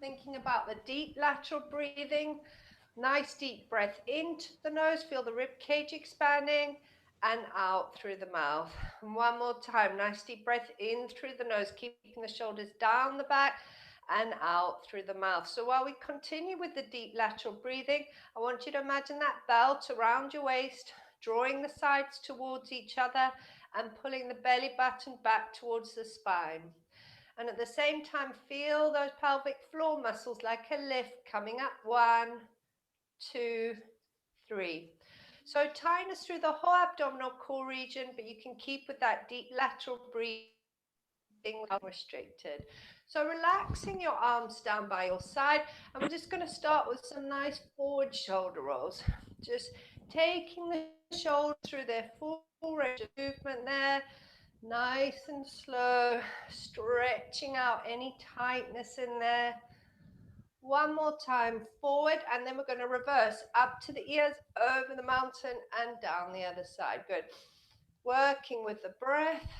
Thinking about the deep lateral breathing. Nice deep breath into the nose. Feel the rib cage expanding and out through the mouth. And one more time. Nice deep breath in through the nose, keeping the shoulders down the back and out through the mouth. So while we continue with the deep lateral breathing, I want you to imagine that belt around your waist, drawing the sides towards each other and pulling the belly button back towards the spine. And at the same time, feel those pelvic floor muscles like a lift coming up. 1, 2, 3. So tightness through the whole abdominal core region, but you can keep with that deep lateral breathing unrestricted. So relaxing your arms down by your side, and we're just going to start with some nice forward shoulder rolls. Just taking the shoulders through their full range of movement there, nice and slow, stretching out any tightness in there. One more time, forward, and then we're going to reverse up to the ears, over the mountain, and down the other side. Good. Working with the breath,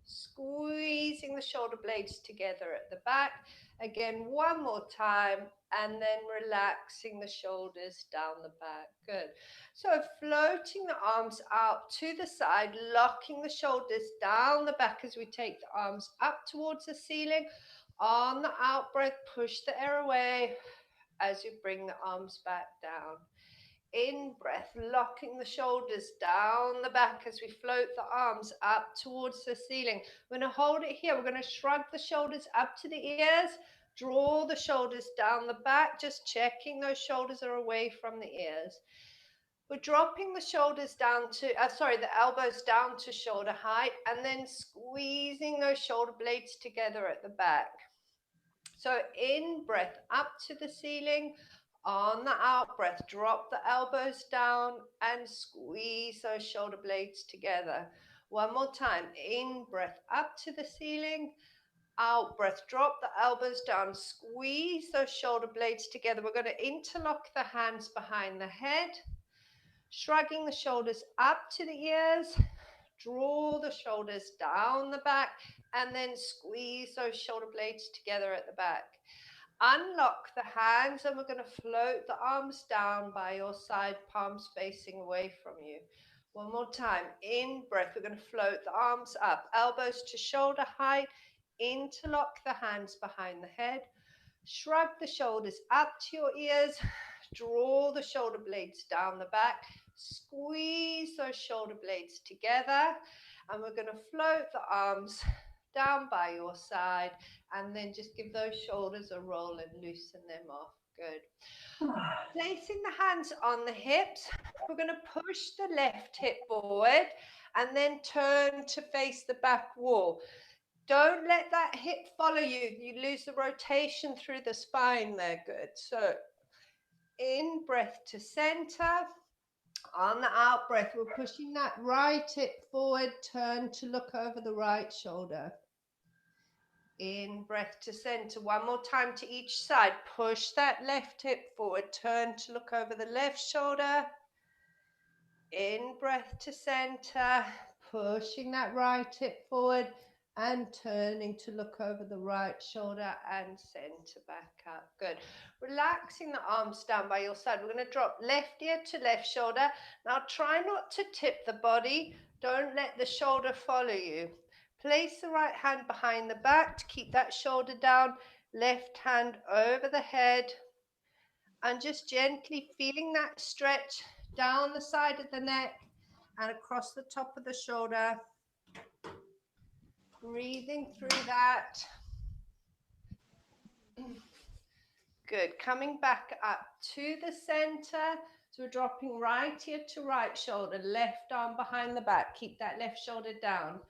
squeezing the shoulder blades together at the back. Again, one more time, and then relaxing the shoulders down the back. Good. So floating the arms out to the side, locking the shoulders down the back as we take the arms up towards the ceiling. On the out breath, push the air away as you bring the arms back down. In breath, locking the shoulders down the back as we float the arms up towards the ceiling. We're going to hold it here. We're going to shrug the shoulders up to the ears, draw the shoulders down the back, just checking those shoulders are away from the ears. We're dropping the shoulders down to, the elbows down to shoulder height, and then squeezing those shoulder blades together at the back. So in breath up to the ceiling. On the out breath, drop the elbows down and squeeze those shoulder blades together. One more time. In breath up to the ceiling. Out breath, drop the elbows down, squeeze those shoulder blades together. We're going to interlock the hands behind the head, shrugging the shoulders up to the ears. Draw the shoulders down the back and then squeeze those shoulder blades together at the back. Unlock the hands and we're going to float the arms down by your side, palms facing away from you. One more time. In breath, we're going to float the arms up, elbows to shoulder height, interlock the hands behind the head, shrug the shoulders up to your ears, draw the shoulder blades down the back, squeeze those shoulder blades together, and we're going to float the arms down by your side, and then just give those shoulders a roll and loosen them off. Good. Placing the hands on the hips, we're going to push the left hip forward and then turn to face the back wall. Don't let that hip follow you. You lose the rotation through the spine there. Good. So in breath to center. On the out breath, we're pushing that right hip forward. Turn to look over the right shoulder. In breath to center. One more time to each side. Push that left hip forward. Turn to look over the left shoulder. In breath to center. Pushing that right hip forward and turning to look over the right shoulder and center back up. Good. Relaxing the arms down by your side. We're going to drop left ear to left shoulder. Now try not to tip the body. Don't let the shoulder follow you. Place the right hand behind the back to keep that shoulder down. Left hand over the head. And just gently feeling that stretch down the side of the neck and across the top of the shoulder. Breathing through that. Good. Coming back up to the center. So we're dropping right ear to right shoulder, left arm behind the back. Keep that left shoulder down.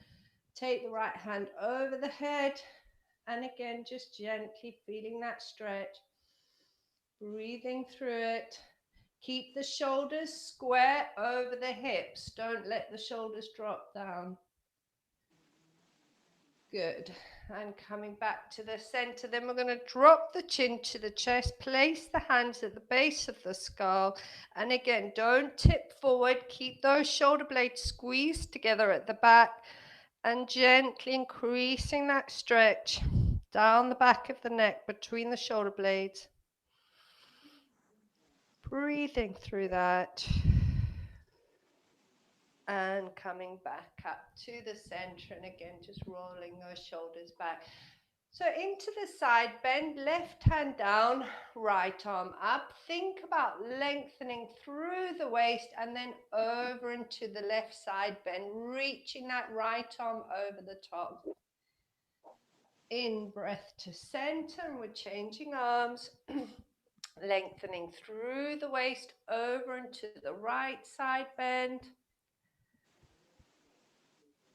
Take the right hand over the head. And again, just gently feeling that stretch. Breathing through it. Keep the shoulders square over the hips. Don't let the shoulders drop down. Good. And coming back to the center, then we're going to drop the chin to the chest, place the hands at the base of the skull. And again, don't tip forward. Keep those shoulder blades squeezed together at the back and gently increasing that stretch down the back of the neck between the shoulder blades. Breathing through that. And coming back up to the center, and again, just rolling those shoulders back. So into the side bend, left hand down, right arm up. Think about lengthening through the waist and then over into the left side bend, reaching that right arm over the top. In breath to center, and we're changing arms. Lengthening through the waist, over into the right side bend.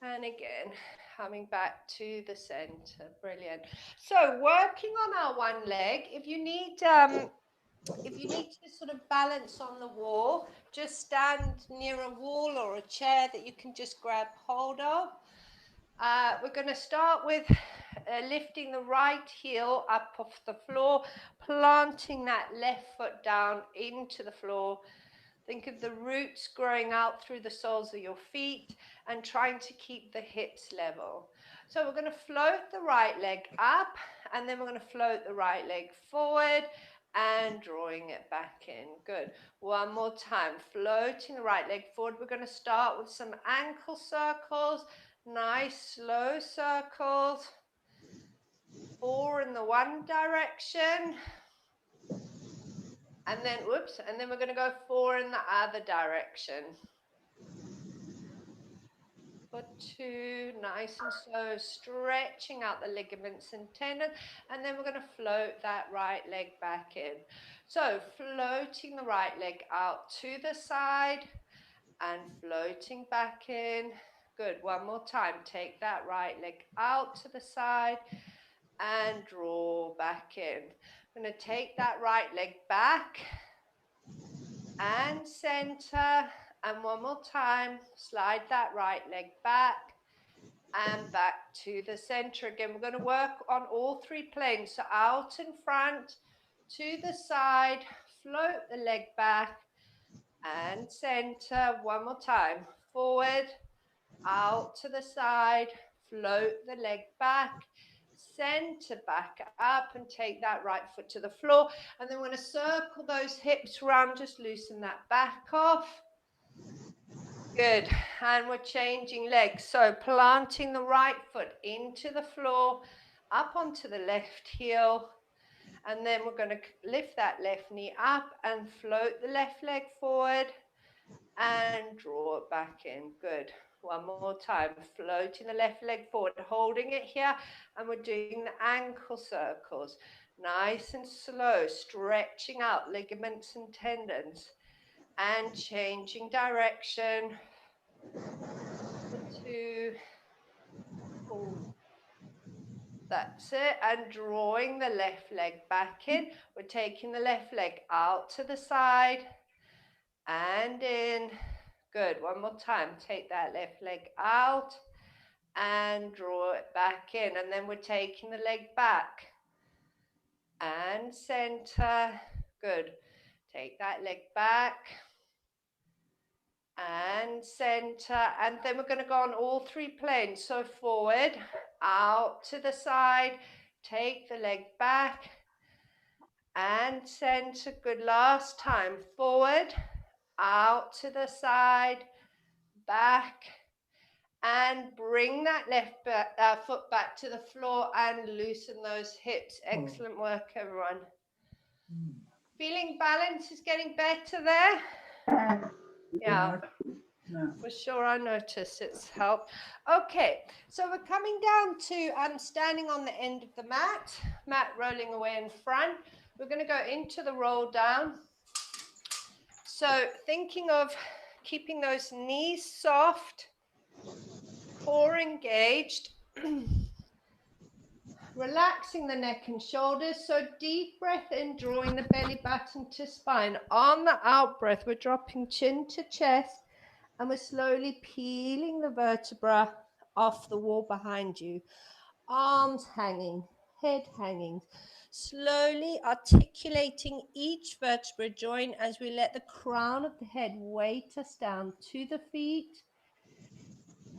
And again, coming back to the center. Brilliant. So working on our one leg, if you need to sort of balance on the wall, just stand near a wall or a chair that you can just grab hold of. We're going to start with lifting the right heel up off the floor, planting that left foot down into the floor. Think of the roots growing out through the soles of your feet and trying to keep the hips level. So we're going to float the right leg up, and then we're going to float the right leg forward and drawing it back in. Good. One more time. Floating the right leg forward. We're going to start with some ankle circles. Nice slow circles. 4 in the one direction. And then, whoops, and then we're going to go 4 in the other direction. For 2, nice and slow, stretching out the ligaments and tendons. And then we're going to float that right leg back in. So floating the right leg out to the side and floating back in. Good, one more time. Take that right leg out to the side and draw back in. I'm going to take that right leg back and center, and one more time, slide that right leg back and back to the center. Again, we're going to work on all 3 planes. So out in front, to the side, float the leg back and center. One more time, forward, out to the side, float the leg back, center back up, and take that right foot to the floor. And then we're going to circle those hips around, just loosen that back off. Good. And we're changing legs. So planting the right foot into the floor, up onto the left heel. And then we're going to lift that left knee up and float the left leg forward and draw it back in. Good. One more time. Floating the left leg forward, holding it here. And we're doing the ankle circles. Nice and slow, stretching out ligaments and tendons. And changing direction. 2, 4. That's it. And drawing the left leg back in. We're taking the left leg out to the side and in. Good. One more time. Take that left leg out and draw it back in. And then we're taking the leg back and center. Good. Take that leg back and center. And then we're going to go on all 3 planes. So forward, out to the side, take the leg back and center. Good. Last time. Forward, out to the side, back, and bring that left foot back to the floor and loosen those hips. Excellent work, everyone. Feeling balance is getting better there? Yeah. For sure, I notice it's helped. Okay, so we're coming down to standing on the end of the mat rolling away in front. We're going to go into the roll down. So thinking of keeping those knees soft, core engaged, relaxing the neck and shoulders. So deep breath in, drawing the belly button to spine. On the out breath, we're dropping chin to chest, and we're slowly peeling the vertebra off the wall behind you. Arms hanging, head hanging. Slowly articulating each vertebra joint as we let the crown of the head weight us down to the feet.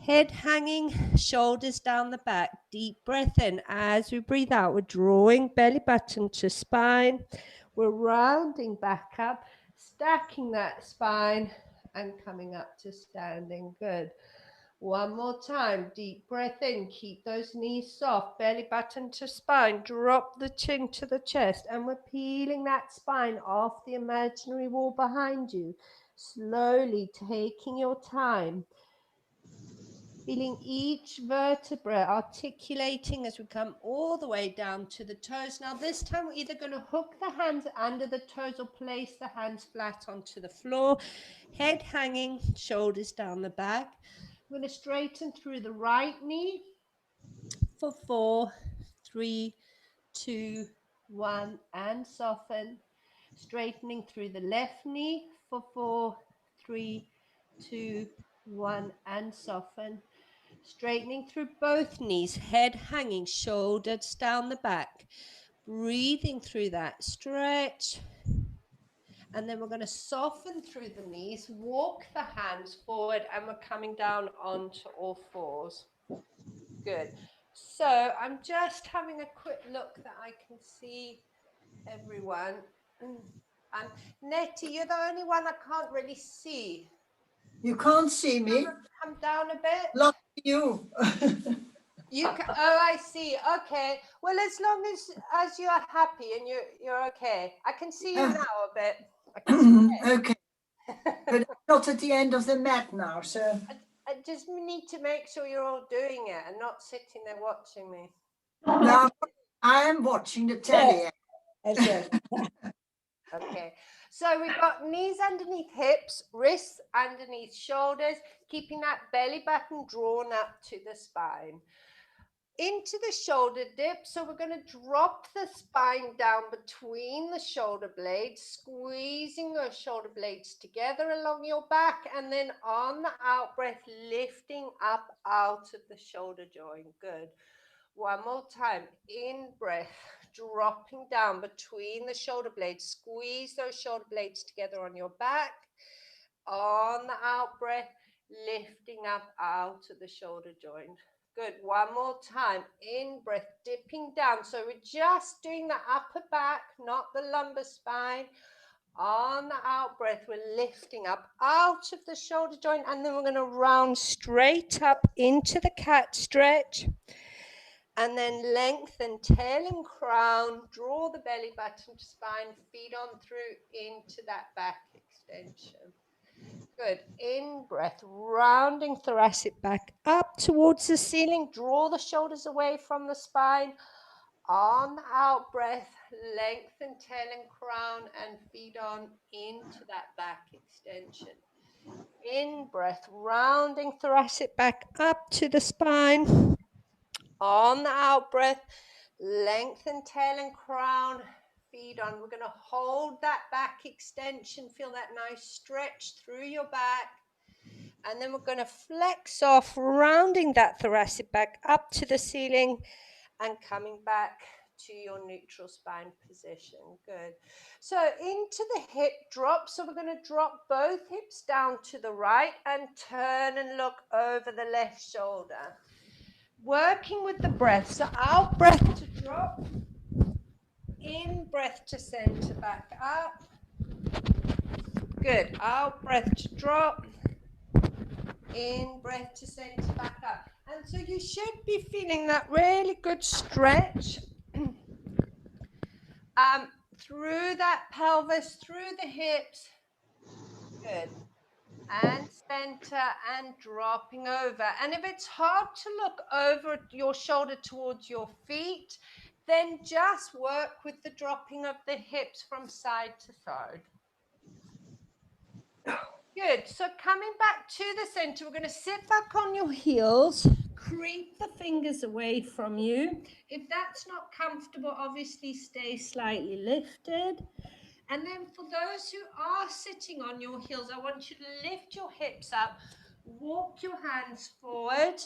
Head hanging, shoulders down the back. Deep breath in. As we breathe out, we're drawing belly button to spine. We're rounding back up, stacking that spine and coming up to standing. Good. One more time. Deep breath in. Keep those knees soft. Belly button to spine. Drop the chin to the chest. And we're peeling that spine off the imaginary wall behind you. Slowly taking your time. Feeling each vertebra articulating as we come all the way down to the toes. Now this time we're either going to hook the hands under the toes or place the hands flat onto the floor. Head hanging, shoulders down the back. We're going to straighten through the right knee for 4, 3, 2, 1, and soften. Straightening through the left knee for 4, 3, 2, 1, and soften. Straightening through both knees, head hanging, shoulders down the back. Breathing through that stretch. And then we're going to soften through the knees, walk the hands forward, and we're coming down onto all fours. Good. So I'm just having a quick look that I can see everyone. Nettie, you're the only one I can't really see. You can't see me? Come down a bit. Lucky you. You can, oh, I see. Okay. Well, as long as you're happy and you're okay. I can see you now a bit. I can see okay. But I'm not at the end of the mat now, so. I just need to make sure you're all doing it and not sitting there watching me. No, I am watching the telly. Okay. So we've got knees underneath hips, wrists underneath shoulders, keeping that belly button drawn up to the spine. Into the shoulder dip, so we're going to drop the spine down between the shoulder blades, squeezing those shoulder blades together along your back, and then on the out breath, lifting up out of the shoulder joint. Good. One more time. In breath, dropping down between the shoulder blades, squeeze those shoulder blades together on your back. On the out breath, lifting up out of the shoulder joint. Good. One more time. In breath, dipping down. So we're just doing the upper back, not the lumbar spine. On the out breath, we're lifting up out of the shoulder joint, and then we're going to round straight up into the cat stretch. And then lengthen tail and crown. Draw the belly button to spine, feet on through into that back extension. Good. In breath, rounding thoracic back up towards the ceiling. Draw the shoulders away from the spine. On the out breath, lengthen tail and crown and feet on into that back extension. In breath, rounding thoracic back up to the spine. On the out breath, lengthen tail and crown. Feet on. We're going to hold that back extension. Feel that nice stretch through your back. And then we're going to flex off, rounding that thoracic back up to the ceiling and coming back to your neutral spine position. Good. So into the hip drop. So we're going to drop both hips down to the right and turn and look over the left shoulder. Working with the breath. So out breath to drop. In breath to center back up. Good. Out breath to drop. In breath to center back up. And so you should be feeling that really good stretch through that pelvis, through the hips. Good. And center and dropping over. And if it's hard to look over your shoulder towards your feet, then just work with the dropping of the hips from side to side. Good. So coming back to the center, we're going to sit back on your heels, creep the fingers away from you. If that's not comfortable, obviously stay slightly lifted. And then for those who are sitting on your heels, I want you to lift your hips up, walk your hands forward.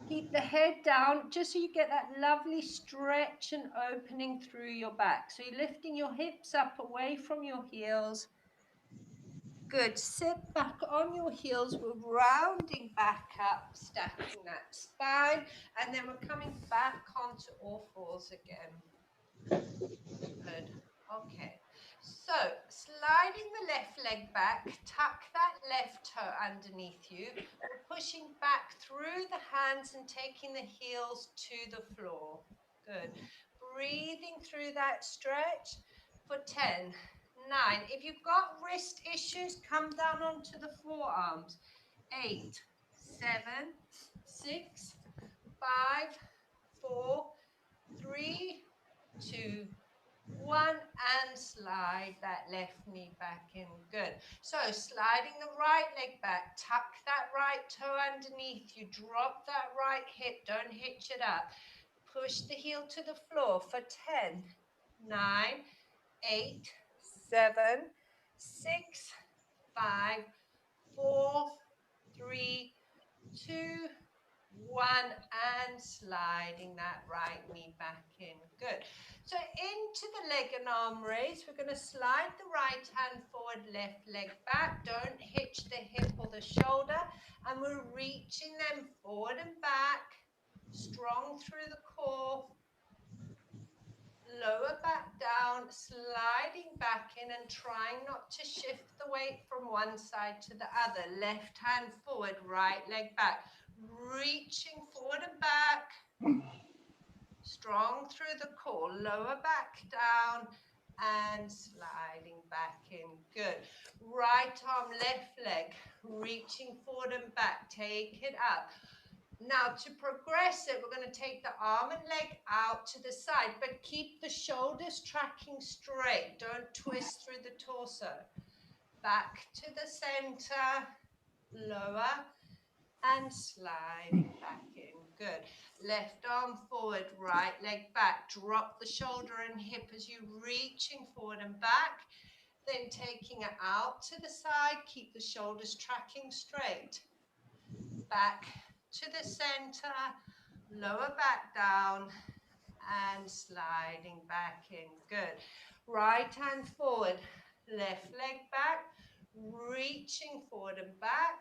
Keep the head down just so you get that lovely stretch and opening through your back. So you're lifting your hips up away from your heels. Good. Sit back on your heels. We're rounding back up, stacking that spine, and then we're coming back onto all fours again. Good. Okay. So, sliding the left leg back, tuck that left toe underneath you. We're pushing back through the hands and taking the heels to the floor. Good. Breathing through that stretch for 10, 9. If you've got wrist issues, come down onto the forearms. 8, 7, 6, 5, 4, 3, 2, 1, and slide that left knee back in. Good. So sliding the right leg back, tuck that right toe underneath you, drop that right hip, don't hitch it up. Push the heel to the floor for 10, 9, 8, 7, 6, 5, 4, 3, 2, 1, and sliding that right knee back in. Good. So into the leg and arm raise, we're going to slide the right hand forward, left leg back. Don't hitch the hip or the shoulder. And we're reaching them forward and back, strong through the core. Lower back down, sliding back in and trying not to shift the weight from one side to the other. Left hand forward, right leg back. Reaching forward and back. Strong through the core. Lower back down and sliding back in. Good. Right arm, left leg. Reaching forward and back. Take it up. Now, to progress it, we're going to take the arm and leg out to the side, but keep the shoulders tracking straight. Don't twist through the torso. Back to the center, lower, and sliding back in. Good. Left arm forward, right leg back. Drop the shoulder and hip as you're reaching forward and back. Then taking it out to the side, keep the shoulders tracking straight. Back to the center, lower back down, and sliding back in. Good. Right hand forward, left leg back, reaching forward and back.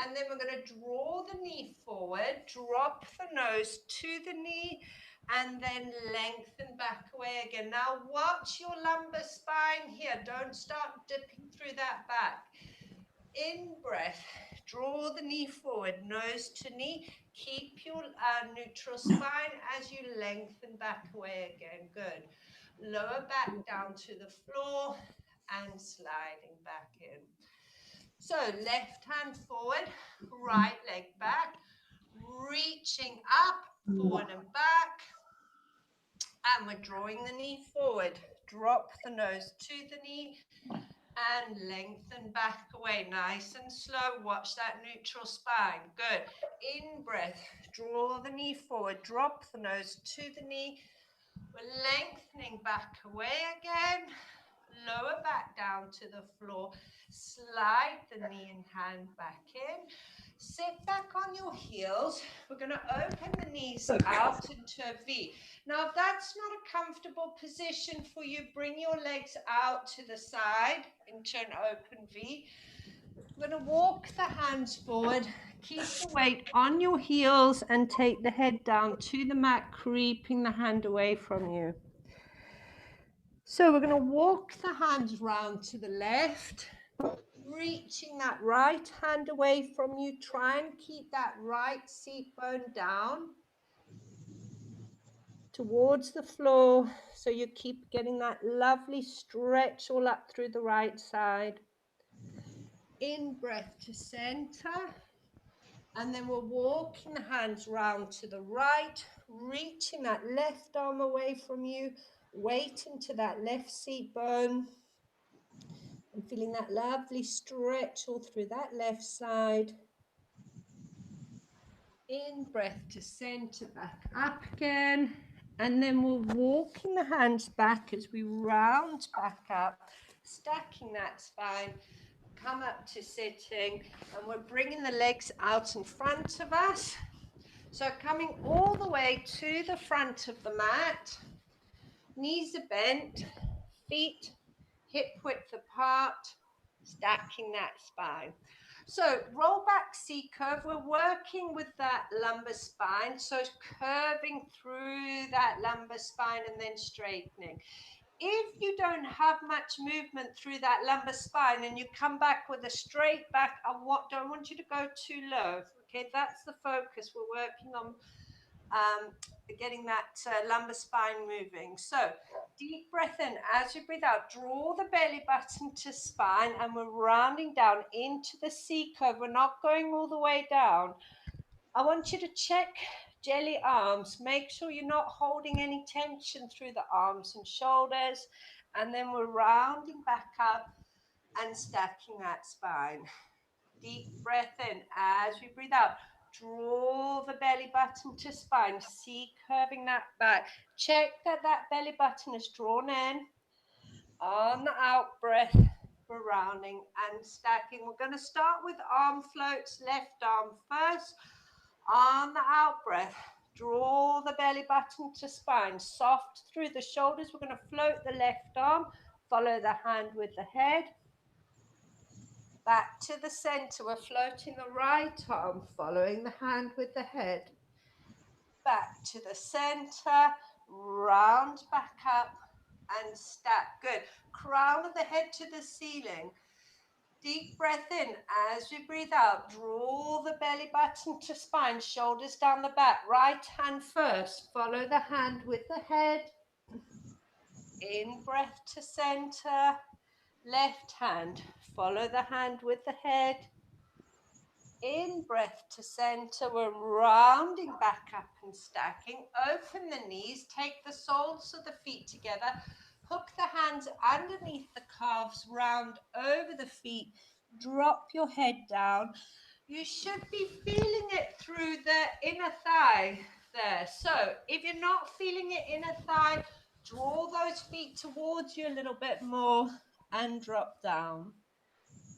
And then we're going to draw the knee forward, drop the nose to the knee, and then lengthen back away again. Now watch your lumbar spine here. Don't start dipping through that back. In breath, draw the knee forward, nose to knee. Keep your neutral spine as you lengthen back away again. Good. Lower back down to the floor and sliding back in. So left hand forward, right leg back, reaching up, forward and back. And we're drawing the knee forward. Drop the nose to the knee and lengthen back away. Nice and slow. Watch that neutral spine. Good. In breath, draw the knee forward. Drop the nose to the knee. We're lengthening back away again. Lower back down to the floor. Slide the knee and hand back in. Sit back on your heels. We're going to open the knees out into a V. Now, if that's not a comfortable position for you, bring your legs out to the side into an open V. We're going to walk the hands forward. Keep the weight on your heels and take the head down to the mat, creeping the hand away from you. So we're going to walk the hands round to the left, reaching that right hand away from you. Try and keep that right seat bone down towards the floor, so you keep getting that lovely stretch all up through the right side. In breath to center, and then we're walking the hands round to the right, reaching that left arm away from you, weight into that left seat bone, and feeling that lovely stretch all through that left side. In breath to center, back up again. And then we're walking the hands back as we round back up, stacking that spine, come up to sitting, and we're bringing the legs out in front of us. So coming all the way to the front of the mat, knees are bent, feet hip width apart, stacking that spine. So roll back C curve. We're working with that lumbar spine. So curving through that lumbar spine and then straightening. If you don't have much movement through that lumbar spine and you come back with a straight back, don't want you to go too low. Okay, that's the focus. We're working on getting that lumbar spine moving. So deep breath in. As you breathe out, draw the belly button to spine, and we're rounding down into the C curve. We're not going all the way down. I want you to check jelly arms. Make sure you're not holding any tension through the arms and shoulders. And then we're rounding back up and stacking that spine. Deep breath in. As we breathe out, draw the belly button to spine. See curving that back. Check that that belly button is drawn in. On the out breath, we're rounding and stacking. We're going to start with arm floats, left arm first. On the out breath, draw the belly button to spine, soft through the shoulders. We're going to float the left arm, follow the hand with the head. Back to the center, we're floating the right arm, following the hand with the head. Back to the center, round back up and stack. Good. Crown of the head to the ceiling. Deep breath in. As we breathe out, draw the belly button to spine, shoulders down the back. Right hand first, follow the hand with the head. In breath to center. Left hand, follow the hand with the head. In breath to center, we're rounding back up and stacking. Open the knees, take the soles of the feet together, hook the hands underneath the calves, round over the feet, drop your head down. You should be feeling it through the inner thigh there. So if you're not feeling it inner thigh, draw those feet towards you a little bit more and drop down.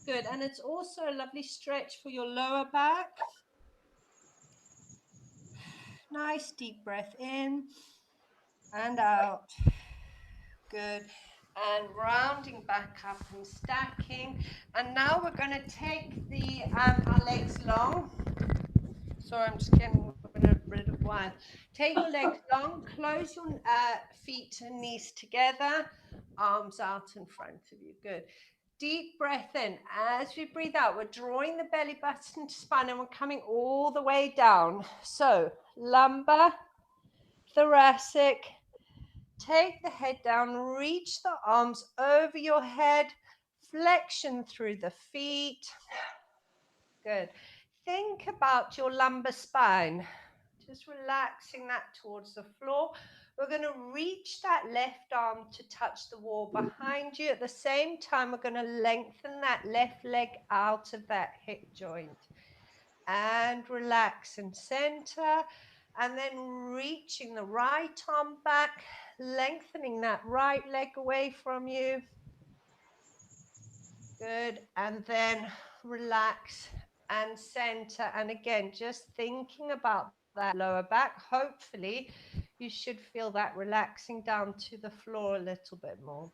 Good, and it's also a lovely stretch for your lower back. Nice deep breath in and out. Good. And rounding back up and stacking. And now we're going to take our legs long. Sorry, I'm just getting rid of wire. Take your legs long, close your feet and knees together, arms out in front of you. Good. Deep breath in. As we breathe out, we're drawing the belly button to spine and we're coming all the way down. So lumbar, thoracic, take the head down, reach the arms over your head, flexion through the feet. Good. Think about your lumbar spine. Just relaxing that towards the floor. We're going to reach that left arm to touch the wall behind you. At the same time, we're going to lengthen that left leg out of that hip joint. And relax and center. And then reaching the right arm back, lengthening that right leg away from you. Good. And then relax and center. And again, just thinking about that lower back. Hopefully, you should feel that relaxing down to the floor a little bit more.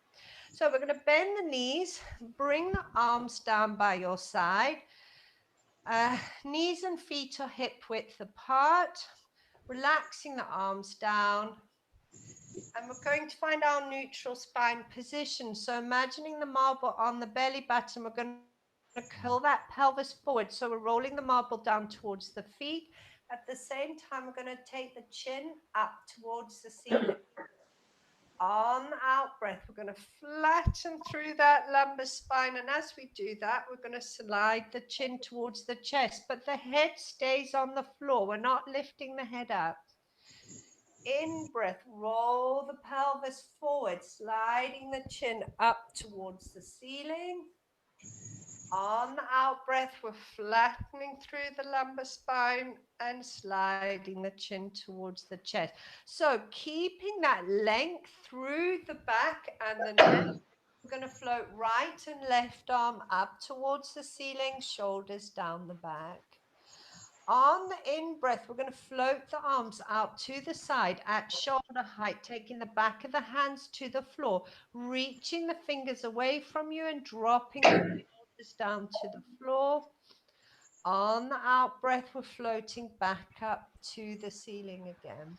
So we're going to bend the knees, bring the arms down by your side. Knees and feet are hip width apart. Relaxing the arms down. And we're going to find our neutral spine position. So imagining the marble on the belly button, we're going to curl that pelvis forward. So we're rolling the marble down towards the feet. At the same time, we're going to take the chin up towards the ceiling. On the out breath, we're going to flatten through that lumbar spine. And as we do that, we're going to slide the chin towards the chest, but the head stays on the floor. We're not lifting the head up. In breath, roll the pelvis forward, sliding the chin up towards the ceiling. On the out breath, we're flattening through the lumbar spine and sliding the chin towards the chest. So keeping that length through the back and the neck. We're going to float right and left arm up towards the ceiling, shoulders down the back. On the in-breath, we're going to float the arms out to the side at shoulder height, taking the back of the hands to the floor, reaching the fingers away from you and dropping the shoulders down to the floor. On the out breath, we're floating back up to the ceiling again.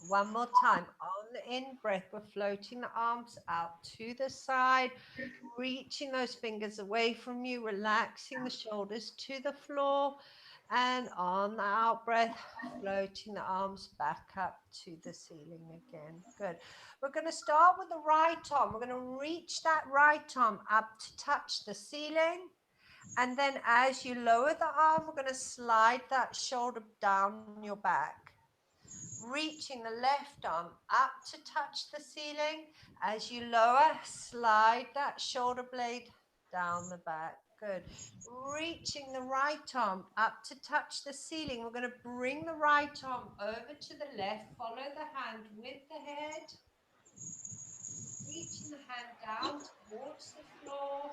One more time. On the in breath, we're floating the arms out to the side, reaching those fingers away from you, relaxing the shoulders to the floor. And on the out breath, floating the arms back up to the ceiling again. Good. We're going to start with the right arm. We're going to reach that right arm up to touch the ceiling. And then as you lower the arm, we're going to slide that shoulder down your back. Reaching the left arm up to touch the ceiling. As you lower, slide that shoulder blade down the back. Good. Reaching the right arm up to touch the ceiling. We're going to bring the right arm over to the left. Follow the hand with the head. Reaching the hand down towards the floor.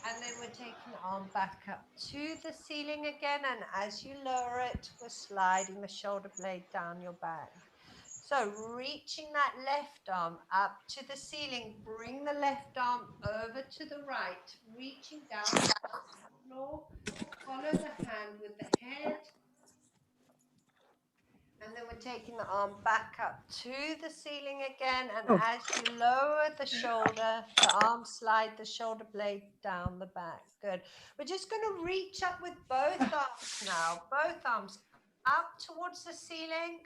And then we're taking the arm back up to the ceiling again. And as you lower it, we're sliding the shoulder blade down your back. So reaching that left arm up to the ceiling, bring the left arm over to the right, reaching down towards the floor. Follow the hand with the head. And then we're taking the arm back up to the ceiling again. And as you lower the shoulder, the arm slide the shoulder blade down the back. Good. We're just going to reach up with both arms now. Both arms up towards the ceiling.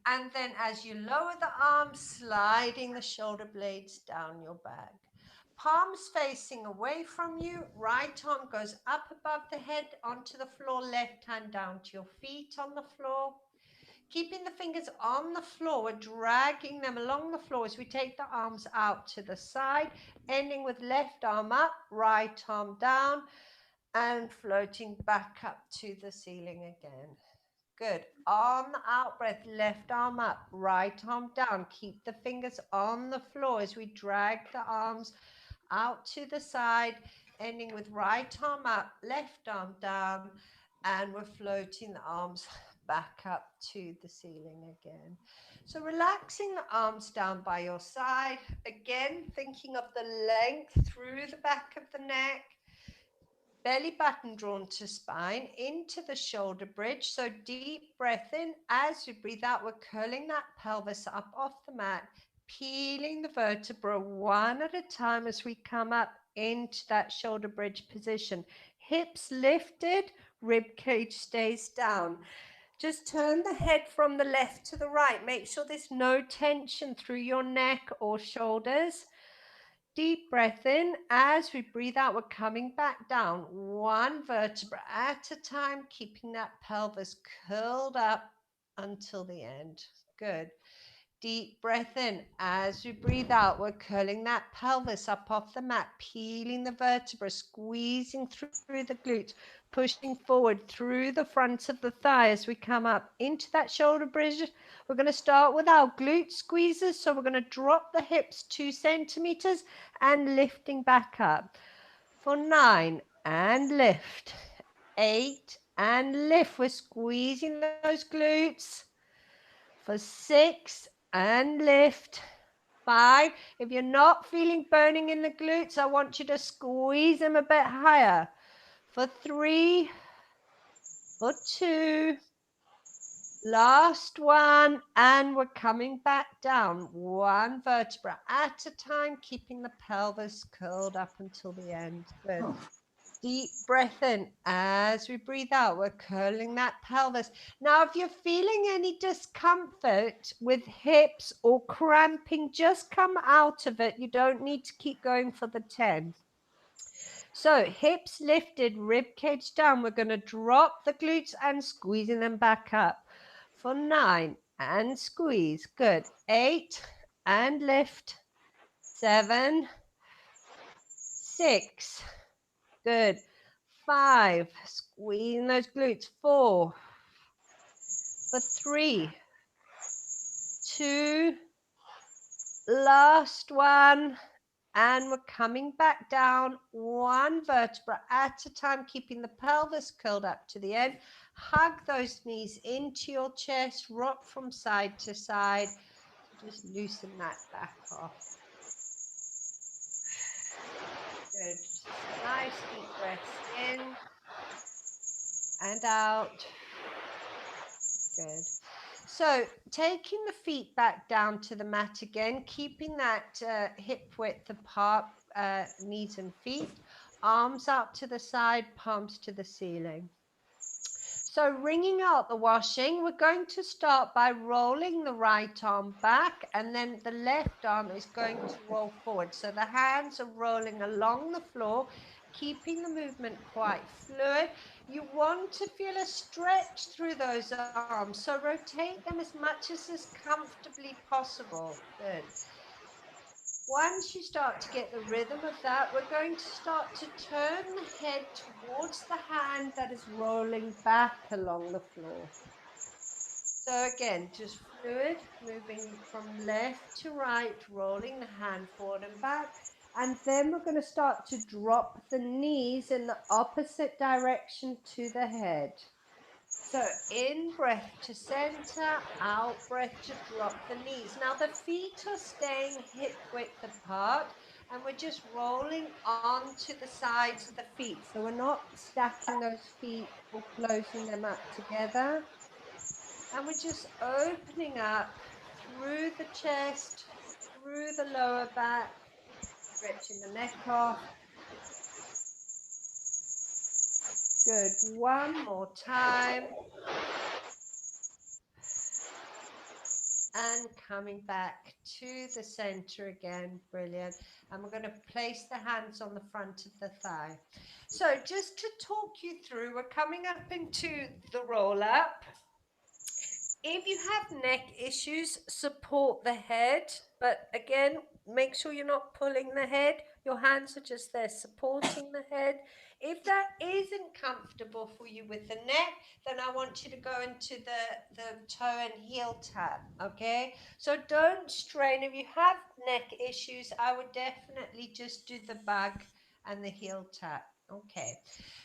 And then as you lower the arm, sliding the shoulder blades down your back. Palms facing away from you. Right arm goes up above the head onto the floor. Left hand down to your feet on the floor. Keeping the fingers on the floor, we're dragging them along the floor as we take the arms out to the side, ending with left arm up, right arm down, and floating back up to the ceiling again. Good. On the out breath, left arm up, right arm down. Keep the fingers on the floor as we drag the arms out to the side, ending with right arm up, left arm down, and we're floating the arms back up to the ceiling again. So relaxing the arms down by your side, again thinking of the length through the back of the neck, belly button drawn to spine, into the shoulder bridge. So deep breath in. As you breathe out, we're curling that pelvis up off the mat, peeling the vertebra one at a time as we come up into that shoulder bridge position. Hips lifted, rib cage stays down. Just turn the head from the left to the right. Make sure there's no tension through your neck or shoulders. Deep breath in. As we breathe out, we're coming back down one vertebra at a time, keeping that pelvis curled up until the end. Good. Deep breath in. As we breathe out, we're curling that pelvis up off the mat, peeling the vertebra, squeezing through the glutes, pushing forward through the front of the thigh as we come up into that shoulder bridge. We're going to start with our glute squeezes. So we're going to drop the hips 2 centimeters and lifting back up. For 9 and lift. 8 and lift. We're squeezing those glutes. For 6 and lift. 5. If you're not feeling burning in the glutes, I want you to squeeze them a bit higher. For 3. For 2. Last one, and we're coming back down one vertebra at a time, keeping the pelvis curled up until the end. Good. Deep breath in. As we breathe out, we're curling that pelvis. Now, if you're feeling any discomfort with hips or cramping, just come out of it. You don't need to keep going for the 10. So hips lifted, rib cage down. We're going to drop the glutes and squeezing them back up. For 9 and squeeze. Good. 8 and lift. 7. 6. Good. 5. Squeezing those glutes. 4. For 3. 2. Last one. And we're coming back down one vertebra at a time, keeping the pelvis curled up to the end. Hug those knees into your chest, rock from side to side. Just loosen that back off. Good. Just nice deep breaths in and out. Good. So taking the feet back down to the mat again, keeping that hip width apart, knees and feet, arms out to the side, palms to the ceiling. So wringing out the washing, we're going to start by rolling the right arm back, and then the left arm is going to roll forward. So the hands are rolling along the floor, keeping the movement quite fluid. You want to feel a stretch through those arms, so rotate them as much as is comfortably possible. Good. Once you start to get the rhythm of that, we're going to start to turn the head towards the hand that is rolling back along the floor. So again, just fluid, moving from left to right, rolling the hand forward and back. And then we're going to start to drop the knees in the opposite direction to the head. So in breath to center, out breath to drop the knees. Now the feet are staying hip width apart, and we're just rolling onto the sides of the feet. So we're not stacking those feet or closing them up together. And we're just opening up through the chest, through the lower back, stretching the neck off. Good. One more time. And coming back to the center again. Brilliant. And we're going to place the hands on the front of the thigh. So just to talk you through, we're coming up into the roll up. If you have neck issues, support the head, but again, make sure you're not pulling the head. Your hands are just there supporting the head. If that isn't comfortable for you with the neck, then I want you to go into the toe and heel tap, okay? So don't strain. If you have neck issues, I would definitely just do the bug and the heel tap. Okay,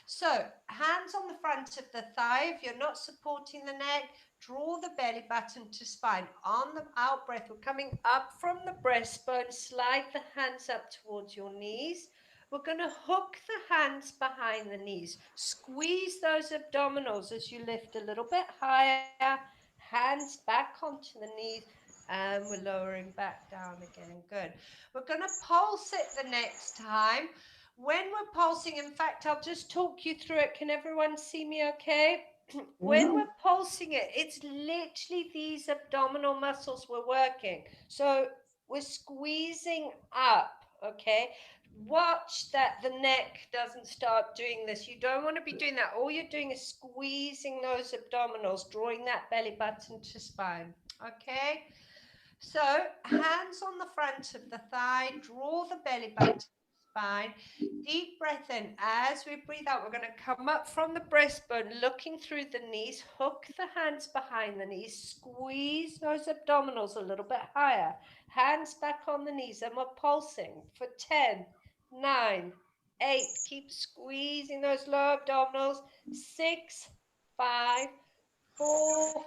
so hands on the front of the thigh. If you're not supporting the neck, draw the belly button to spine. On the out breath, we're coming up from the breastbone. Slide the hands up towards your knees. We're going to hook the hands behind the knees. Squeeze those abdominals as you lift a little bit higher. Hands back onto the knees. And we're lowering back down again. Good. We're going to pulse it the next time. When we're pulsing, in fact, I'll just talk you through it. Can everyone see me okay? When we're pulsing it, it's literally these abdominal muscles we're working. So we're squeezing up, okay? Watch that the neck doesn't start doing this. You don't want to be doing that. All you're doing is squeezing those abdominals, drawing that belly button to spine, okay? So hands on the front of the thigh, draw the belly button to spine. Deep breath in. As we breathe out, we're going to come up from the breastbone, looking through the knees, hook the hands behind the knees, squeeze those abdominals a little bit higher. Hands back on the knees, and we're pulsing for 10, 9, 8. Keep squeezing those low abdominals. 6, 5, 4,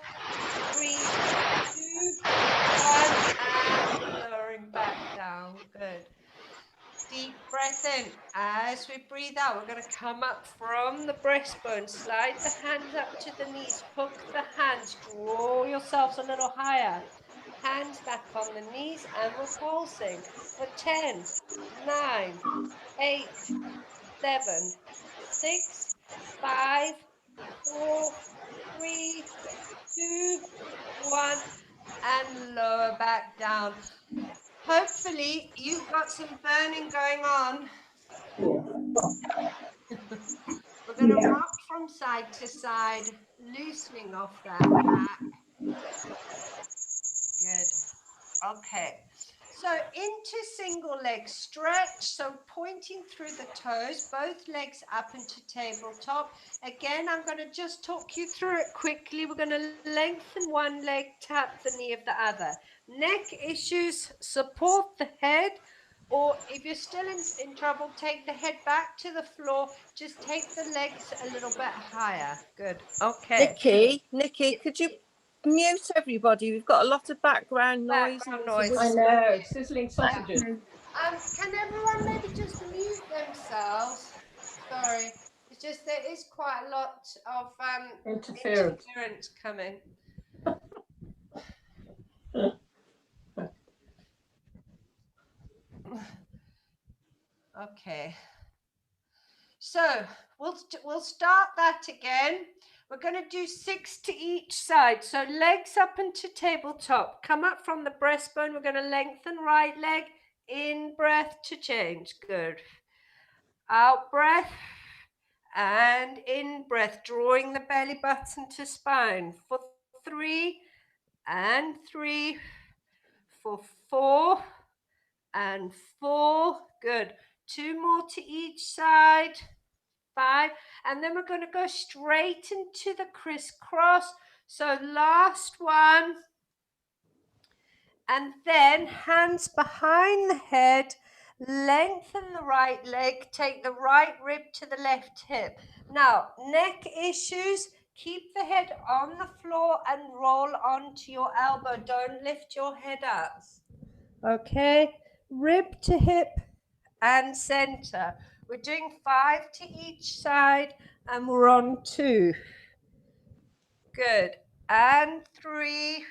3, 2, 1, and we're lowering back down. Good. Deep breath in. As we breathe out, we're going to come up from the breastbone. Slide the hands up to the knees. Hook the hands. Draw yourselves a little higher. Hands back on the knees, and we're pulsing for 10, 9, 8, 7, 6, 5, 4, 3, 2, 1, and lower back down. Hopefully you've got some burning going on. We're going to rock from side to side, loosening off that back. Good. Okay. So into single leg stretch. So pointing through the toes, both legs up into tabletop. Again, I'm going to just talk you through it quickly. We're going to lengthen one leg, tap the knee of the other. Neck issues, support the head. Or if you're still in trouble, take the head back to the floor. Just take the legs a little bit higher. Good. Okay. Nikki, Yeah. could you mute everybody. We've got a lot of background noise and Background lots of noise. I whisper. know, sizzling sausages. Can everyone maybe just mute themselves? Sorry, it's just there is quite a lot of Interference. interference coming. Okay, so we'll start that again. We're going to do 6 to each side. So legs up into tabletop. Come up from the breastbone. We're going to lengthen right leg. In breath to change. Good. Out breath. And in breath, drawing the belly button to spine. For 3 and 3. For 4 and 4. Good. 2 more to each side. 5. And then we're going to go straight into the crisscross. So last one. And then hands behind the head. Lengthen the right leg. Take the right rib to the left hip. Now, neck issues. Keep the head on the floor and roll onto your elbow. Don't lift your head up. Okay. Rib to hip and center. We're doing 5 to each side and we're on 2. Good. And 3.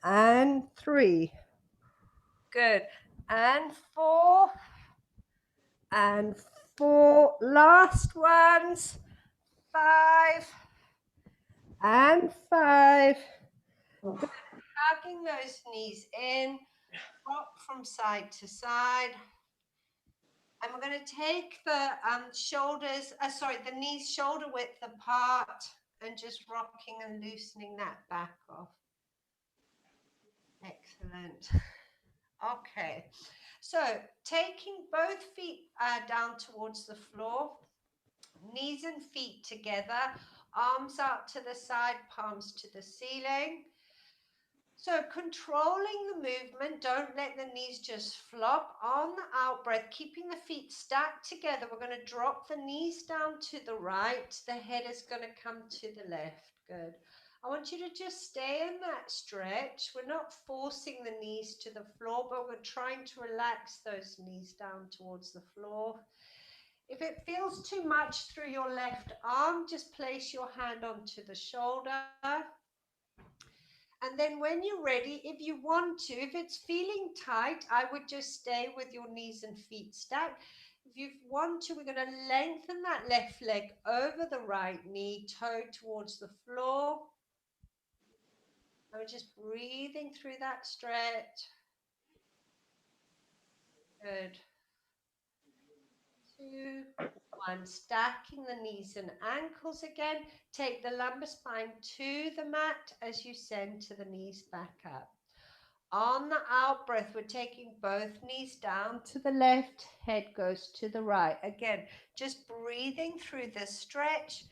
And 3. Good. And 4. And 4. Last ones. 5. And 5. Good. Hugging those knees in. Rock from side to side. And we're going to take the the knees shoulder width apart and just rocking and loosening that back off. Excellent. Okay. So taking both feet down towards the floor, knees and feet together, arms out to the side, palms to the ceiling. So controlling the movement, don't let the knees just flop. On the out breath, keeping the feet stacked together, we're going to drop the knees down to the right. The head is going to come to the left. Good. I want you to just stay in that stretch. We're not forcing the knees to the floor, but we're trying to relax those knees down towards the floor. If it feels too much through your left arm, just place your hand onto the shoulder. And then when you're ready, if you want to, if it's feeling tight, I would just stay with your knees and feet stacked. If you want to, we're going to lengthen that left leg over the right knee, toe towards the floor. And we're just breathing through that stretch. Good. 2, 1. Stacking the knees and ankles again. Take the lumbar spine to the mat as you center the knees back up. On the out breath, we're taking both knees down to the left, head goes to the right. Again, just breathing through this stretch,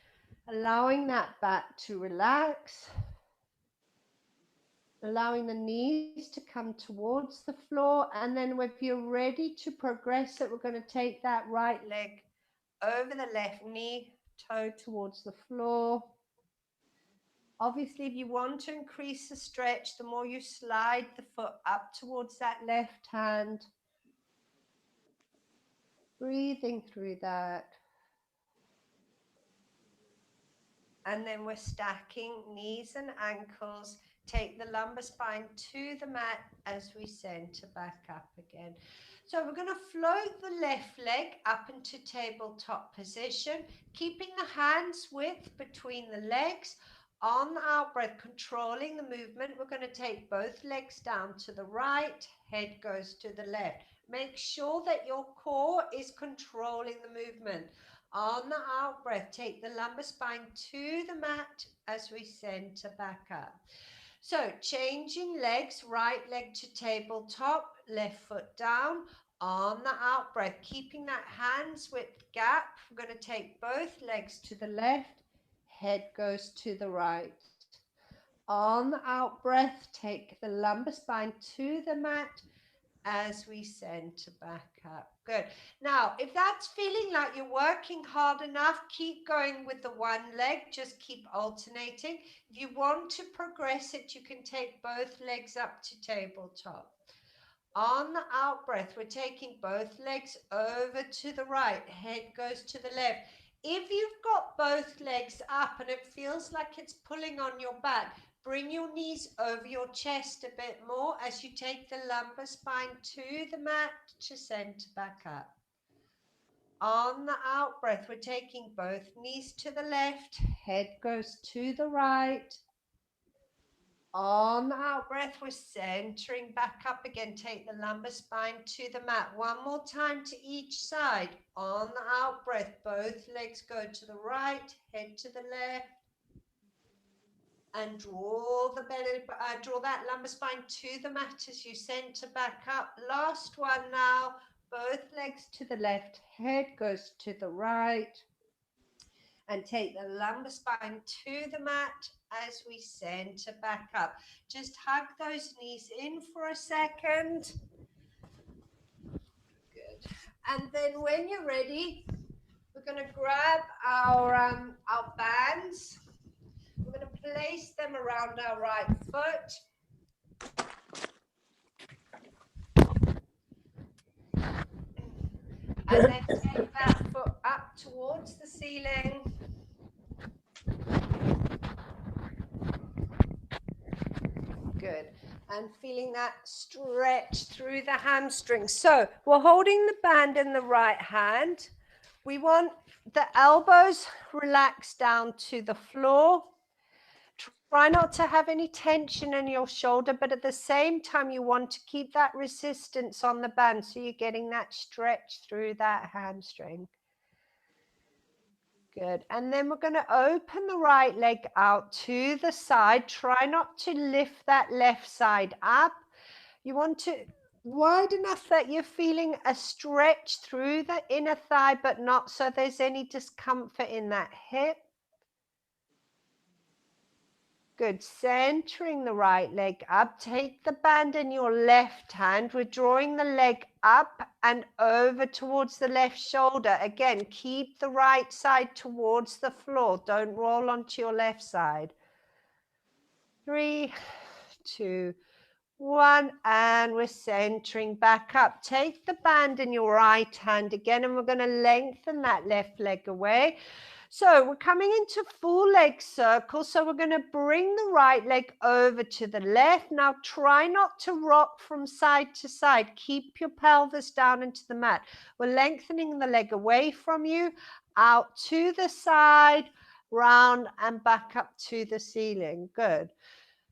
allowing that back to relax, allowing the knees to come towards the floor. And then if you're ready to progress it, we're going to take that right leg over the left knee, toe towards the floor. Obviously, if you want to increase the stretch, the more you slide the foot up towards that left hand. Breathing through that. And then we're stacking knees and ankles. Take the lumbar spine to the mat as we center back up again. So we're going to float the left leg up into tabletop position, keeping the hands width between the legs. On the out breath, controlling the movement, we're going to take both legs down to the right, head goes to the left. Make sure that your core is controlling the movement. On the out breath, take the lumbar spine to the mat as we center back up. So changing legs, right leg to tabletop, left foot down. On the out breath, keeping that hands width gap, we're going to take both legs to the left, head goes to the right. On the out breath, take the lumbar spine to the mat as we center back up. Good. Now, if that's feeling like you're working hard enough, keep going with the one leg. Just keep alternating. If you want to progress it, you can take both legs up to tabletop. On the out breath, we're taking both legs over to the right. Head goes to the left. If you've got both legs up and it feels like it's pulling on your back, bring your knees over your chest a bit more as you take the lumbar spine to the mat to center back up. On the out breath, we're taking both knees to the left, head goes to the right. On the out breath, we're centering back up again. Take the lumbar spine to the mat. One more time to each side. On the out breath, both legs go to the right, head to the left. And draw that lumbar spine to the mat as you center back up. Last one now. Both legs to the left, head goes to the right. And take the lumbar spine to the mat as we center back up. Just hug those knees in for a second. Good. And then when you're ready, we're going to grab our bands. We're going to place them around our right foot. And then take that foot up towards the ceiling. Good. And feeling that stretch through the hamstrings. So we're holding the band in the right hand. We want the elbows relaxed down to the floor. Try not to have any tension in your shoulder, but at the same time, you want to keep that resistance on the band so you're getting that stretch through that hamstring. Good. And then we're going to open the right leg out to the side. Try not to lift that left side up. You want to wide enough that you're feeling a stretch through the inner thigh, but not so there's any discomfort in that hip. Good. Centering the right leg up. Take the band in your left hand. We're drawing the leg up and over towards the left shoulder. Again, keep the right side towards the floor. Don't roll onto your left side. 3, 2, 1, and we're centering back up. Take the band in your right hand again, and we're going to lengthen that left leg away. So we're coming into full leg circle. So we're going to bring the right leg over to the left. Now try not to rock from side to side. Keep your pelvis down into the mat. We're lengthening the leg away from you, out to the side, round and back up to the ceiling. Good.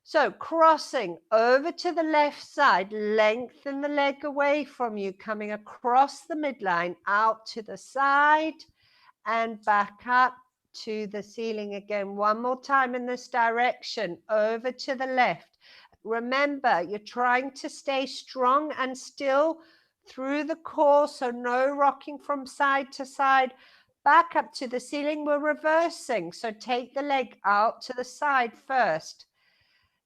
So crossing over to the left side, lengthen the leg away from you, coming across the midline, out to the side and back up to the ceiling again. One more time in this direction, over to the left. Remember, you're trying to stay strong and still through the core, so no rocking from side to side. Back up to the ceiling, we're reversing. So take the leg out to the side first.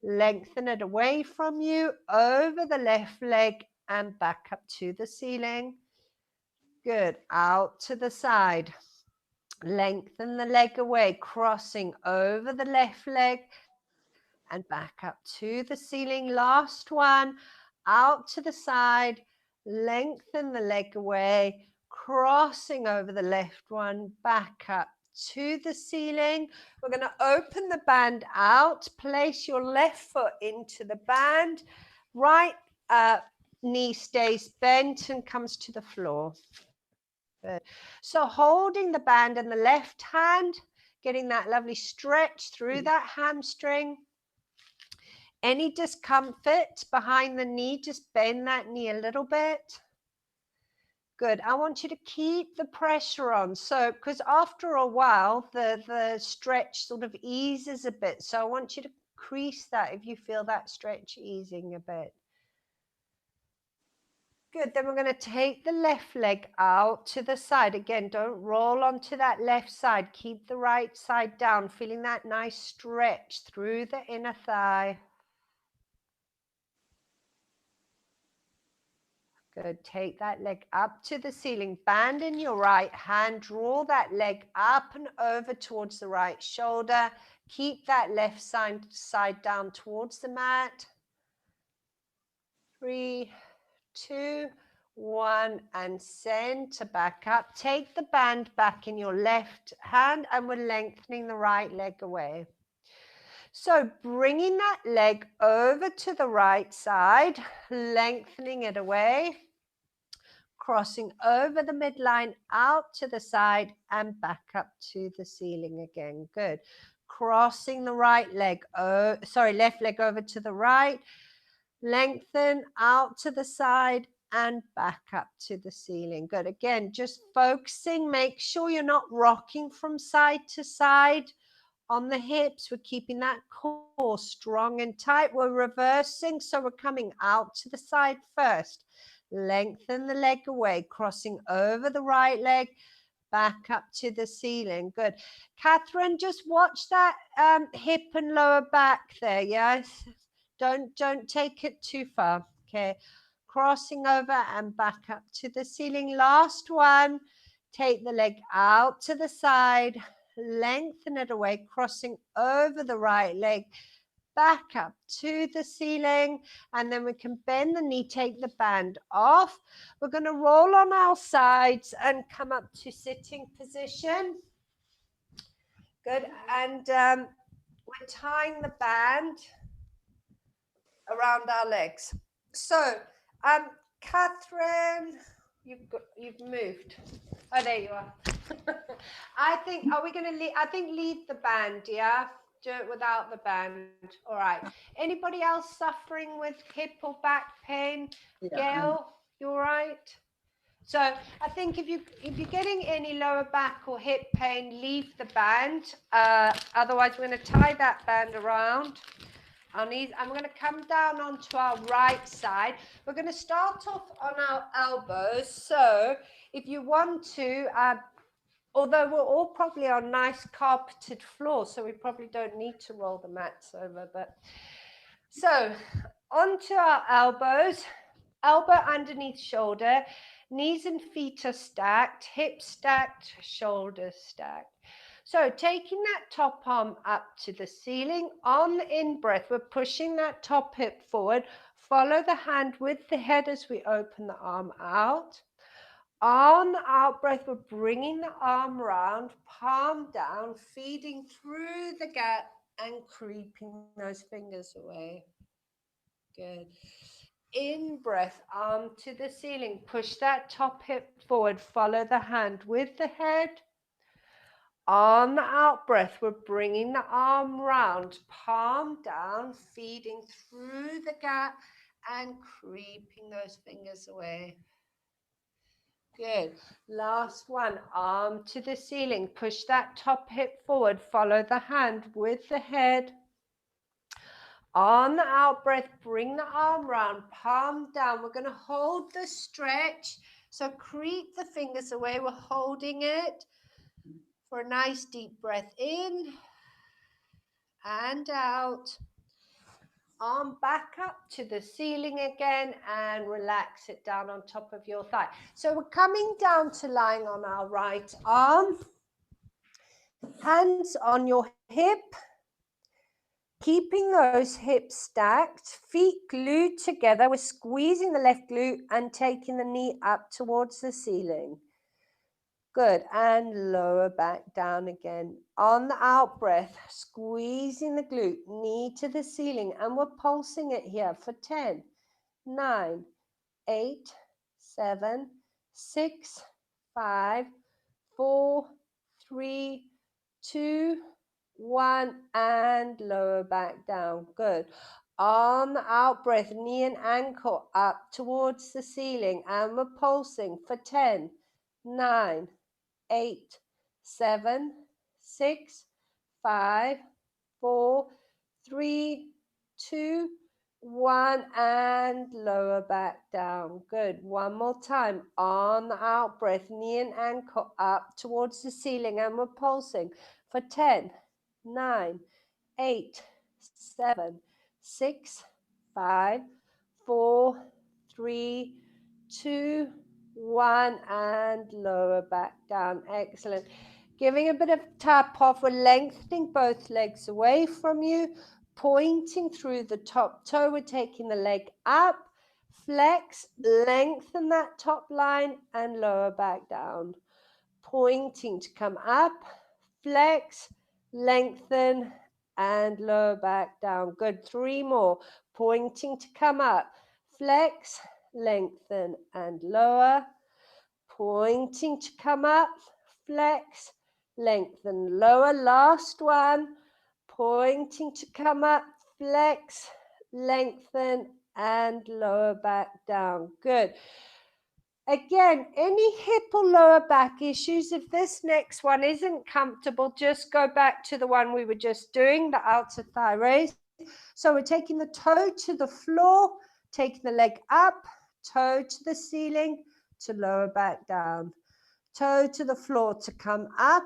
Lengthen it away from you, over the left leg and back up to the ceiling. Good. Out to the side. Lengthen the leg away, crossing over the left leg and back up to the ceiling. Last one. Out to the side. Lengthen the leg away, crossing over the left one, back up to the ceiling. We're going to open the band out. Place your left foot into the band. Right knee stays bent and comes to the floor. Good. So holding the band in the left hand, getting that lovely stretch through that hamstring. Any discomfort behind the knee, just bend that knee a little bit. Good. I want you to keep the pressure on. So, because after a while, the stretch sort of eases a bit. So I want you to crease that if you feel that stretch easing a bit. Good. Then we're going to take the left leg out to the side. Again, don't roll onto that left side. Keep the right side down, feeling that nice stretch through the inner thigh. Good. Take that leg up to the ceiling. Band in your right hand. Draw that leg up and over towards the right shoulder. Keep that left side down towards the mat. 3, 2, 1, and center back up. Take the band back in your left hand, and we're lengthening the right leg away. So bringing that leg over to the right side, lengthening it away, crossing over the midline, out to the side and back up to the ceiling again. Good. Crossing the right leg, left leg over to the right, lengthen out to the side and back up to the ceiling. Good. Again, just focusing, make sure you're not rocking from side to side. On the hips, we're keeping that core strong and tight. We're reversing, so we're coming out to the side first. Lengthen the leg away, crossing over the right leg, back up to the ceiling. Good. Catherine, just watch that hip and lower back there, yes? Don't take it too far, okay? Crossing over and back up to the ceiling. Last one. Take the leg out to the side, lengthen it away, crossing over the right leg, back up to the ceiling, and then we can bend the knee, take the band off. We're going to roll on our sides and come up to sitting position. Good. And we're tying the band around our legs. So, Catherine, you've moved. Oh, there you are. I think, are we going to leave? I think leave the band, yeah? Do it without the band. All right. Anybody else suffering with hip or back pain? Yeah. Gail, you all right? So I think if you're getting any lower back or hip pain, leave the band. Otherwise, we're going to tie that band around our knees. I'm going to come down onto our right side. We're going to start off on our elbows. So if you want to, although we're all probably on nice carpeted floor, so we probably don't need to roll the mats over. But so onto our elbows, elbow underneath shoulder, knees and feet are stacked, hips stacked, shoulders stacked. So taking that top arm up to the ceiling, on the in-breath, we're pushing that top hip forward. Follow the hand with the head as we open the arm out. On the out-breath, we're bringing the arm round, palm down, feeding through the gap and creeping those fingers away. Good. In-breath, arm to the ceiling. Push that top hip forward. Follow the hand with the head. On the out-breath, we're bringing the arm round, palm down, feeding through the gap and creeping those fingers away. Good. Last one, arm to the ceiling. Push that top hip forward. Follow the hand with the head. On the out-breath, bring the arm round, palm down. We're going to hold the stretch. So creep the fingers away. We're holding it for a nice deep breath in and out. Arm back up to the ceiling again and relax it down on top of your thigh. So we're coming down to lying on our right arm. Hands on your hip. Keeping those hips stacked, feet glued together. We're squeezing the left glute and taking the knee up towards the ceiling. Good, and lower back down again. On the out breath, squeezing the glute, knee to the ceiling, and we're pulsing it here for 10, 9, 8, 7, 6, 5, 4, 3, 2, 1, and lower back down. Good. On the out breath, knee and ankle up towards the ceiling, and we're pulsing for 10, 9, 8, 7, 6, 5, 4, 3, 2, 1, and lower back down. Good. One more time. On the out breath, knee and ankle up towards the ceiling, and we're pulsing for 10, 9, 8, 7, 6, 5, 4, 3, 2, 1, and lower back down. Excellent. Giving a bit of tap off. We're lengthening both legs away from you, pointing through the top toe. We're taking the leg up, flex, lengthen that top line, and lower back down. Pointing to come up, flex, lengthen, and lower back down. Good. 3 more. Pointing to come up, flex, lengthen, and lower. Pointing to come up, flex, lengthen, lower. Last one. Pointing to come up, flex, lengthen, and lower back down. Good. Again, any hip or lower back issues, if this next one isn't comfortable, just go back to the one we were just doing, the outer thigh raise. So we're taking the toe to the floor, taking the leg up, toe to the ceiling to lower back down. Toe to the floor to come up,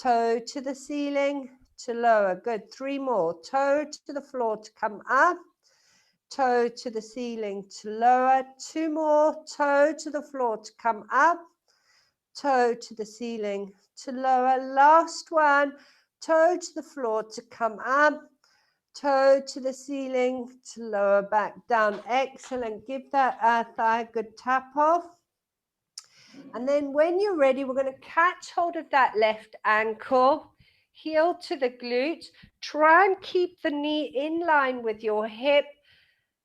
toe to the ceiling to lower. Good. 3 more. Toe to the floor to come up, toe to the ceiling to lower. 2 more. Toe to the floor to come up, toe to the ceiling to lower. Last one. Toe to the floor to come up, toe to the ceiling to lower back down. Excellent. Give that thigh a good tap off. And then when you're ready, we're going to catch hold of that left ankle, heel to the glute. Try and keep the knee in line with your hip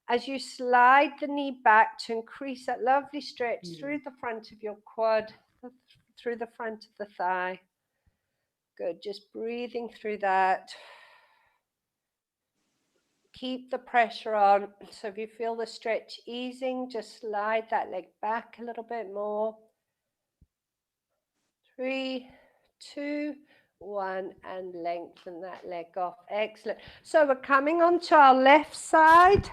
as you slide the knee back to increase that lovely stretch through the front of your quad, through the front of the thigh. Good, just breathing through that. Keep the pressure on. So if you feel the stretch easing, just slide that leg back a little bit more. 3, 2, 1, and lengthen that leg off. Excellent. So we're coming on to our left side.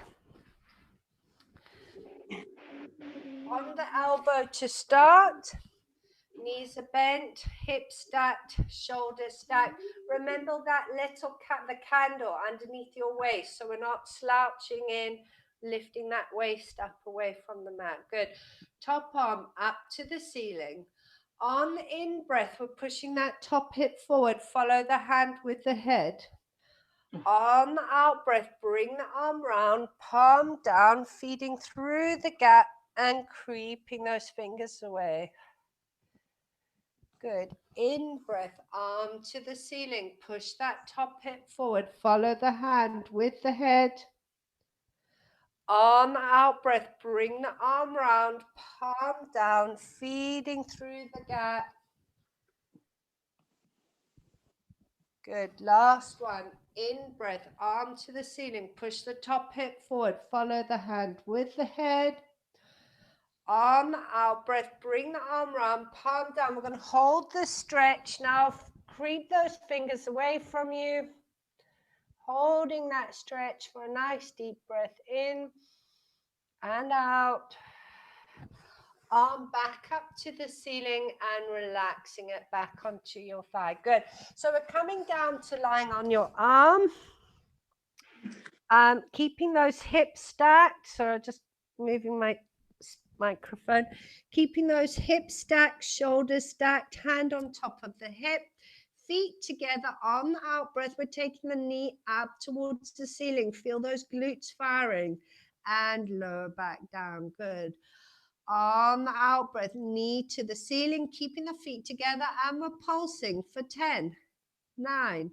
On the elbow to start. Knees are bent, hips stacked, shoulders stacked. Remember that little the candle underneath your waist, so we're not slouching in, lifting that waist up away from the mat. Good. Top arm up to the ceiling. On the in-breath, we're pushing that top hip forward. Follow the hand with the head. On the out-breath, bring the arm round, palm down, feeding through the gap and creeping those fingers away. Good. In breath, arm to the ceiling. Push that top hip forward. Follow the hand with the head. On the out breath, bring the arm round, palm down, feeding through the gap. Good. Last one. In breath, arm to the ceiling. Push the top hip forward. Follow the hand with the head. On the out breath, bring the arm round, palm down. We're going to hold the stretch now. Creep those fingers away from you. Holding that stretch for a nice deep breath in and out. Arm back up to the ceiling and relaxing it back onto your thigh. Good. So we're coming down to lying on your arm. Keeping those hips stacked. So just moving my microphone. Keeping those hips stacked, shoulders stacked, hand on top of the hip. Feet together on the out breath. We're taking the knee up towards the ceiling. Feel those glutes firing and lower back down. Good. On the out breath, knee to the ceiling, keeping the feet together, and we're pulsing for 10, 9,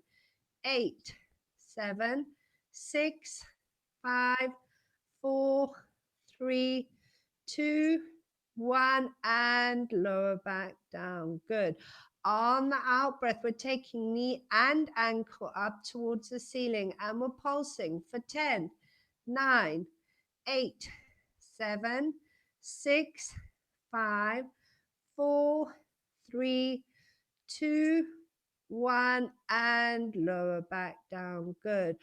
8, 7, 6, 5, 4, 3, 2, 1, and lower back down. Good. On the out breath, we're taking knee and ankle up towards the ceiling, and we're pulsing for 10, 9, 8, 7, 6, 5, 4, 3, 2, 1, and lower back down. Good.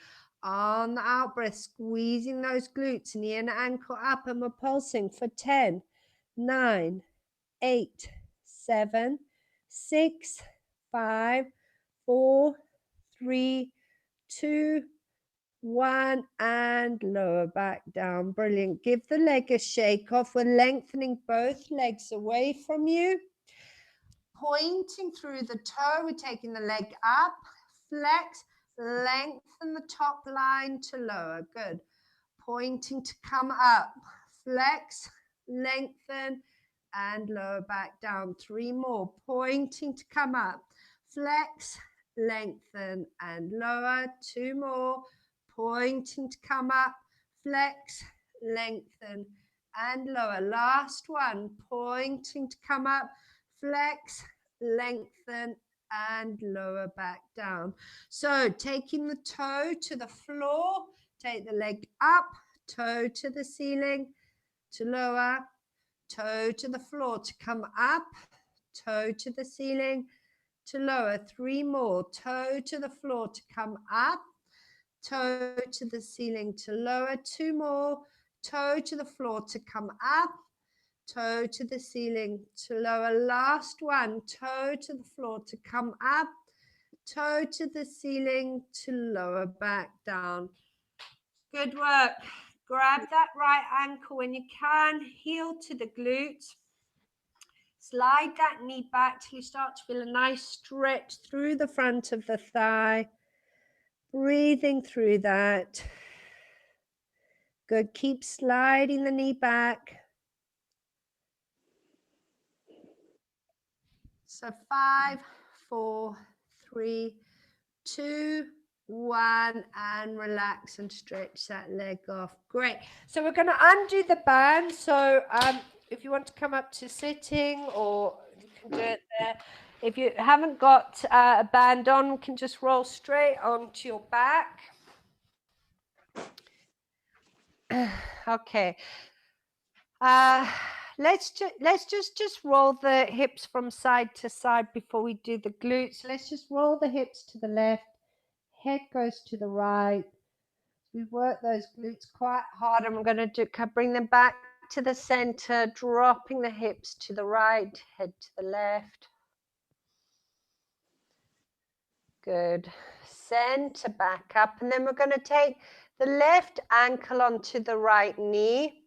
On the out breath, squeezing those glutes, knee and ankle up, and we're pulsing for 10, 9, 8, 7, 6, 5, 4, 3, 2, 1, and lower back down. Brilliant. Give the leg a shake off. We're lengthening both legs away from you. Pointing through the toe, we're taking the leg up, flex, lengthen the top line to lower. Good. Pointing to come up, flex, lengthen, and lower back down. 3 more. Pointing to come up, flex, lengthen, and lower. 2 more. Pointing to come up, flex, lengthen, and lower. Last one. Pointing to come up, flex, lengthen, and lower back down. So taking the toe to the floor, take the leg up, toe to the ceiling, to lower, toe to the floor, to come up, toe to the ceiling, to lower. 3 more. Toe to the floor, to come up, toe to the ceiling, to lower. 2 more. Toe to the floor, to come up, toe to the ceiling, to lower. Last one. Toe to the floor, to come up, toe to the ceiling, to lower back down. Good work. Grab that right ankle when you can. Heel to the glutes. Slide that knee back till you start to feel a nice stretch through the front of the thigh. Breathing through that. Good. Keep sliding the knee back. So 5, 4, 3, 2, 1, and relax and stretch that leg off. Great. So we're going to undo the band. So if you want to come up to sitting, or you can do it there. If you haven't got a band on, you can just roll straight onto your back. Okay. Let's just roll the hips from side to side before we do the glutes. Let's just roll the hips to the left. Head goes to the right. We work those glutes quite hard, and we're going to bring them back to the center, dropping the hips to the right, head to the left. Good. Center back up, and then we're going to take the left ankle onto the right knee.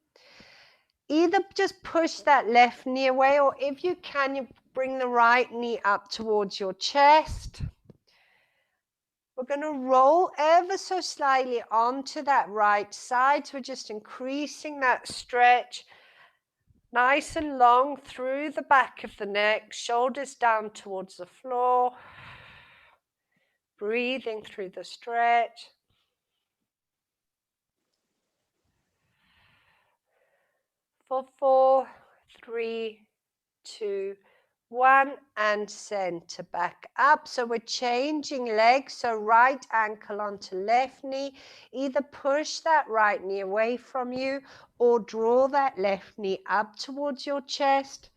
Either just push that left knee away, or if you can, you bring the right knee up towards your chest. We're going to roll ever so slightly onto that right side. So we're just increasing that stretch. Nice and long through the back of the neck, shoulders down towards the floor. Breathing through the stretch. For 4, 3, 2, 1, and center back up. So we're changing legs. So right ankle onto left knee. Either push that right knee away from you, or draw that left knee up towards your chest.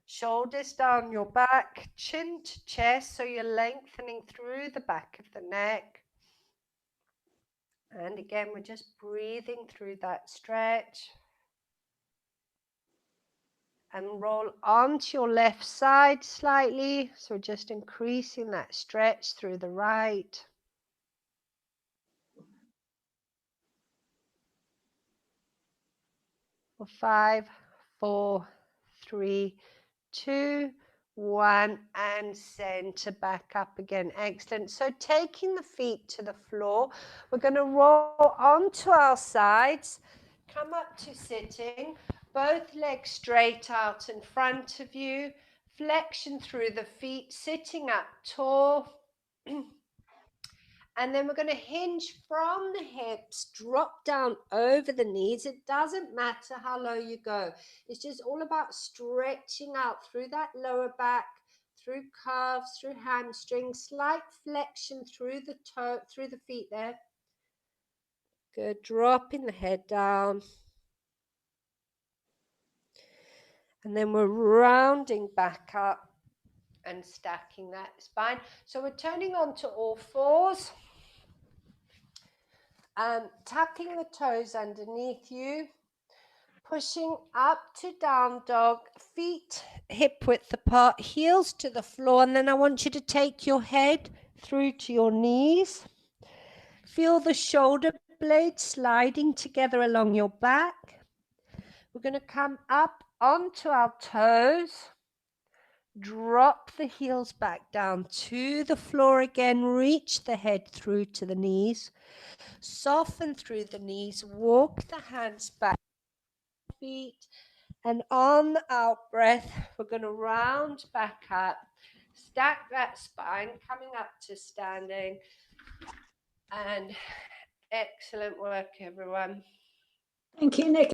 Shoulders down your back, chin to chest. So you're lengthening through the back of the neck. And again, we're just breathing through that stretch. And roll onto your left side slightly. So just increasing that stretch through the right. For 5, 4, 3, 2, 1, and center back up again. Excellent. So taking the feet to the floor, we're going to roll onto our sides, come up to sitting. Both legs straight out in front of you, flexion through the feet, sitting up tall. And then we're going to hinge from the hips, drop down over the knees. It doesn't matter how low you go. It's just all about stretching out through that lower back, through calves, through hamstrings, slight flexion through the toe, through the feet there. Good, dropping the head down. And then we're rounding back up and stacking that spine. So we're turning onto all fours. Tucking the toes underneath you. Pushing up to down dog. Feet hip width apart. Heels to the floor. And then I want you to take your head through to your knees. Feel the shoulder blades sliding together along your back. We're going to come up onto our toes. Drop the heels back down to the floor again. Reach the head through to the knees. Soften through the knees. Walk the hands back. Feet. And on the out breath, we're going to round back up. Stack that spine, coming up to standing. And excellent work, everyone. Thank you, Nick.